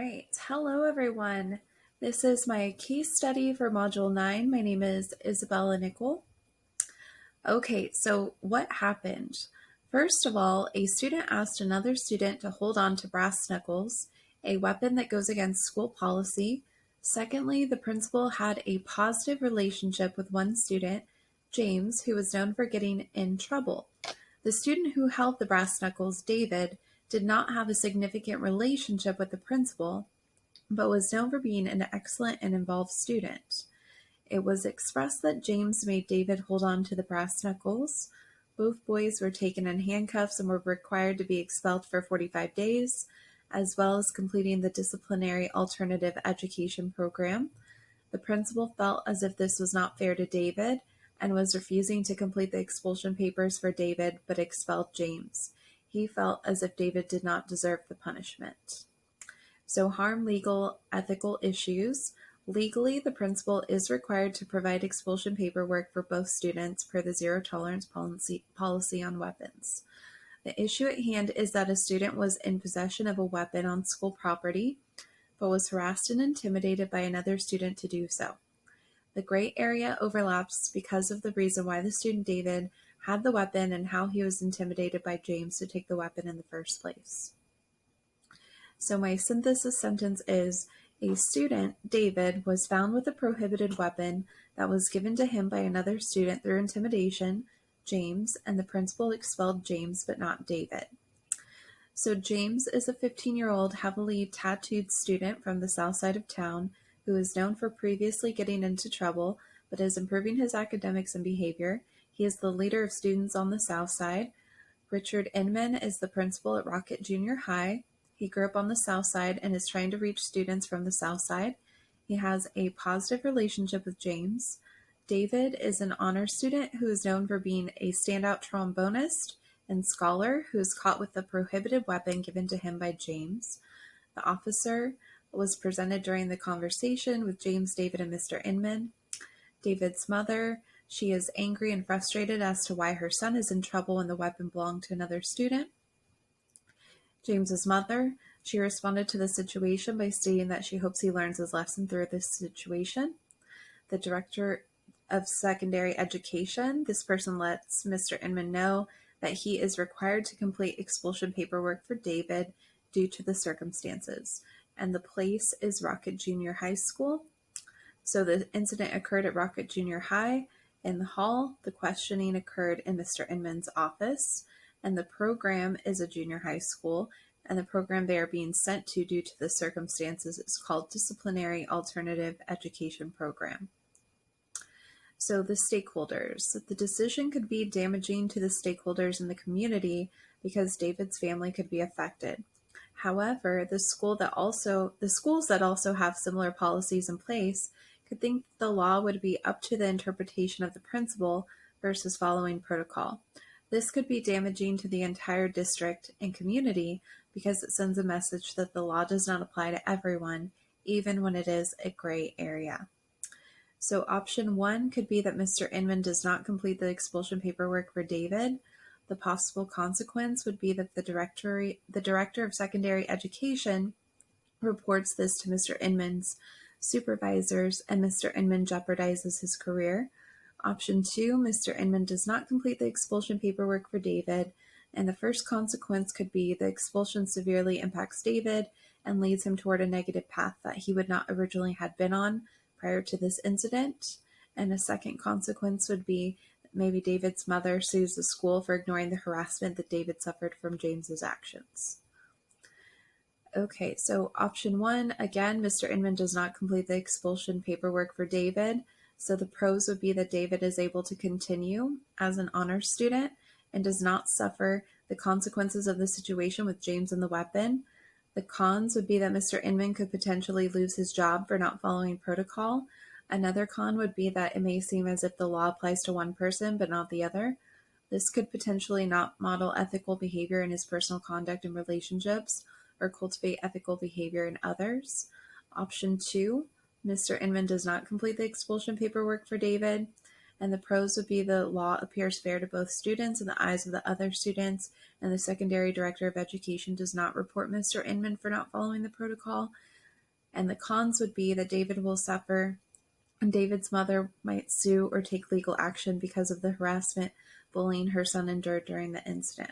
right. Hello, everyone. This is my case study for Module 9. My name is Isabella Nickel. Okay, so what happened? First of all, a student asked another student to hold on to brass knuckles, a weapon that goes against school policy. Secondly, the principal had a positive relationship with one student, James, who was known for getting in trouble. The student who held the brass knuckles, David, did not have a significant relationship with the principal, but was known for being an excellent and involved student. It was expressed that James made David hold on to the brass knuckles. Both boys were taken in handcuffs and were required to be expelled for 45 days, as well as completing the disciplinary alternative education program. The principal felt as if this was not fair to David and was refusing to complete the expulsion papers for David, but expelled James. He felt as if David did not deserve the punishment. So harm, legal, ethical issues. Legally, the principal is required to provide expulsion paperwork for both students per the zero tolerance policy on weapons. The issue at hand is that a student was in possession of a weapon on school property, but was harassed and intimidated by another student to do so. The gray area overlaps because of the reason why the student David had the weapon and how he was intimidated by James to take the weapon in the first place. So my synthesis sentence is, a student, David, was found with a prohibited weapon that was given to him by another student through intimidation, James, and the principal expelled James but not David. So James is a 15-year-old heavily tattooed student from the south side of town who is known for previously getting into trouble but is improving his academics and behavior. He is the leader of students on the south side. Richard Inman is the principal at Rocket Junior High. He grew up on the south side and is trying to reach students from the south side. He has a positive relationship with James. David is an honor student who is known for being a standout trombonist and scholar who is caught with the prohibited weapon given to him by James. The officer was presented during the conversation with James, David, and Mr. Inman. David's mother, she is angry and frustrated as to why her son is in trouble when the weapon belonged to another student. James's mother, she responded to the situation by stating that she hopes he learns his lesson through this situation. The director of secondary education, this person lets Mr. Inman know that he is required to complete expulsion paperwork for David due to the circumstances, and the place is Rocket Junior High School. So the incident occurred at Rocket Junior High in the hall. The questioning occurred in Mr. Inman's office, and the program is a junior high school, and the program they are being sent to due to the circumstances is called Disciplinary Alternative Education Program. So the stakeholders. The decision could be damaging to the stakeholders in the community because David's family could be affected. However, the schools that also have similar policies in place could think the law would be up to the interpretation of the principal versus following protocol. This could be damaging to the entire district and community because it sends a message that the law does not apply to everyone, even when it is a gray area. So option 1 could be that Mr. Inman does not complete the expulsion paperwork for David. The possible consequence would be that the director of secondary education reports this to Mr. Inman's supervisors, and Mr. Inman jeopardizes his career. Option 2, Mr. Inman does not complete the expulsion paperwork for David, and the first consequence could be the expulsion severely impacts David and leads him toward a negative path that he would not originally have been on prior to this incident. And a second consequence would be that maybe David's mother sues the school for ignoring the harassment that David suffered from James's actions. Okay, so option 1, again, Mr. Inman does not complete the expulsion paperwork for David. So the pros would be that David is able to continue as an honors student and does not suffer the consequences of the situation with James and the weapon. The cons would be that Mr. Inman could potentially lose his job for not following protocol. Another con would be that it may seem as if the law applies to one person but not the other. This could potentially not model ethical behavior in his personal conduct and relationships or cultivate ethical behavior in others. Option 2, Mr. Inman does not complete the expulsion paperwork for David, And the pros would be the law appears fair to both students in the eyes of the other students, and the secondary director of education does not report Mr. Inman for not following the protocol. And the cons would be that David will suffer, and David's mother might sue or take legal action because of the harassment, bullying her son endured during the incident.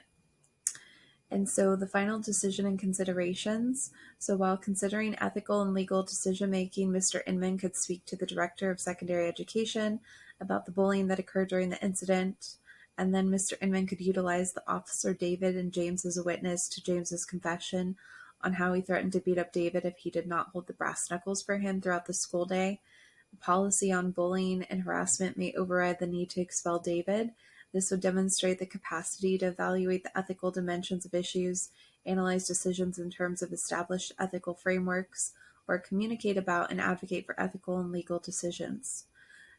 And so the final decision and considerations. So while considering ethical and legal decision making, Mr. Inman could speak to the director of secondary education about the bullying that occurred during the incident. And then Mr. Inman could utilize the officer David and James as a witness to James's confession on how he threatened to beat up David if he did not hold the brass knuckles for him throughout the school day. The policy on bullying and harassment may override the need to expel David. This would demonstrate the capacity to evaluate the ethical dimensions of issues, analyze decisions in terms of established ethical frameworks, or communicate about and advocate for ethical and legal decisions.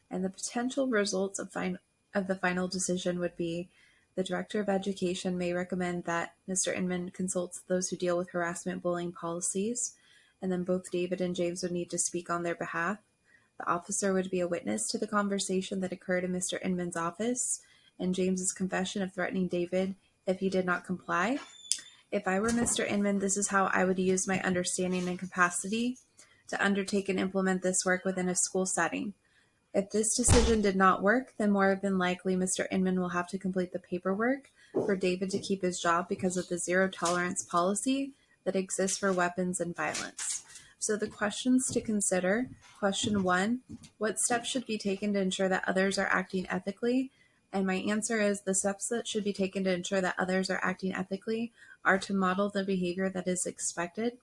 And the potential results of the final decision would be the Director of Education may recommend that Mr. Inman consults those who deal with harassment bullying policies, and then both David and James would need to speak on their behalf. The officer would be a witness to the conversation that occurred in Mr. Inman's office, and James's confession of threatening David if he did not comply. If I were Mr. Inman, this is how I would use my understanding and capacity to undertake and implement this work within a school setting. If this decision did not work, then more than likely Mr. Inman will have to complete the paperwork for David to keep his job because of the zero tolerance policy that exists for weapons and violence. So the questions to consider: question 1, what steps should be taken to ensure that others are acting ethically? And my answer is the steps that should be taken to ensure that others are acting ethically are to model the behavior that is expected.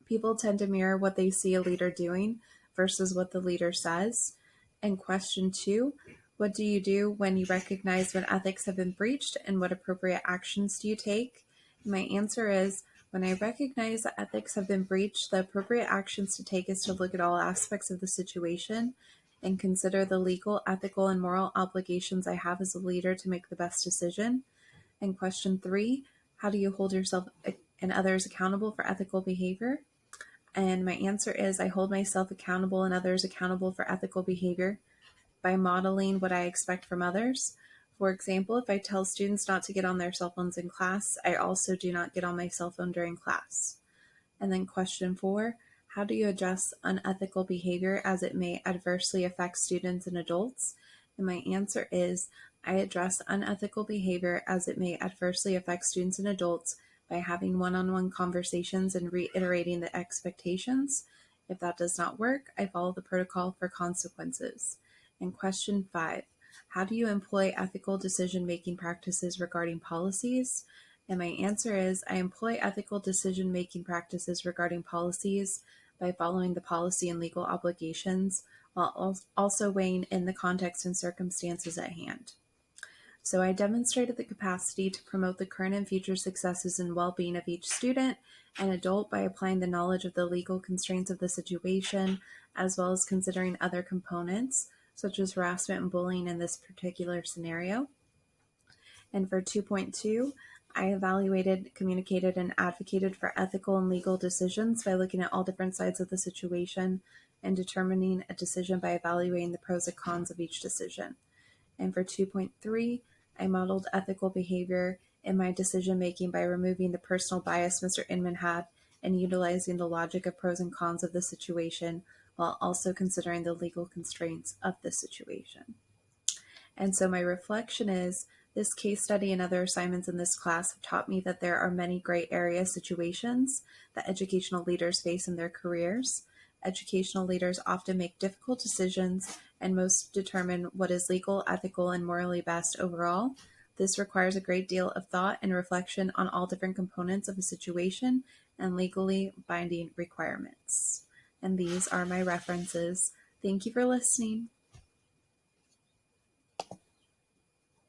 People tend to mirror what they see a leader doing versus what the leader says. And question 2, what do you do when you recognize when ethics have been breached, and what appropriate actions do you take? And my answer is, when I recognize that ethics have been breached, the appropriate actions to take is to look at all aspects of the situation and consider the legal, ethical, and moral obligations I have as a leader to make the best decision. And question 3, how do you hold yourself and others accountable for ethical behavior? And my answer is, I hold myself accountable and others accountable for ethical behavior by modeling what I expect from others. For example, if I tell students not to get on their cell phones in class, I also do not get on my cell phone during class. And then question 4, how do you address unethical behavior as it may adversely affect students and adults? And my answer is, I address unethical behavior as it may adversely affect students and adults by having one-on-one conversations and reiterating the expectations. If that does not work, I follow the protocol for consequences. And question 5, how do you employ ethical decision-making practices regarding policies? And my answer is, I employ ethical decision-making practices regarding policies by following the policy and legal obligations, while also weighing in the context and circumstances at hand. So I demonstrated the capacity to promote the current and future successes and well-being of each student and adult by applying the knowledge of the legal constraints of the situation, as well as considering other components, such as harassment and bullying in this particular scenario. And for 2.2, I evaluated, communicated, and advocated for ethical and legal decisions by looking at all different sides of the situation and determining a decision by evaluating the pros and cons of each decision. And for 2.3, I modeled ethical behavior in my decision-making by removing the personal bias Mr. Inman had and utilizing the logic of pros and cons of the situation while also considering the legal constraints of the situation. And so my reflection is, this case study and other assignments in this class have taught me that there are many gray area situations that educational leaders face in their careers. Educational leaders often make difficult decisions and most determine what is legal, ethical, and morally best overall. This requires a great deal of thought and reflection on all different components of a situation and legally binding requirements. And these are my references. Thank you for listening.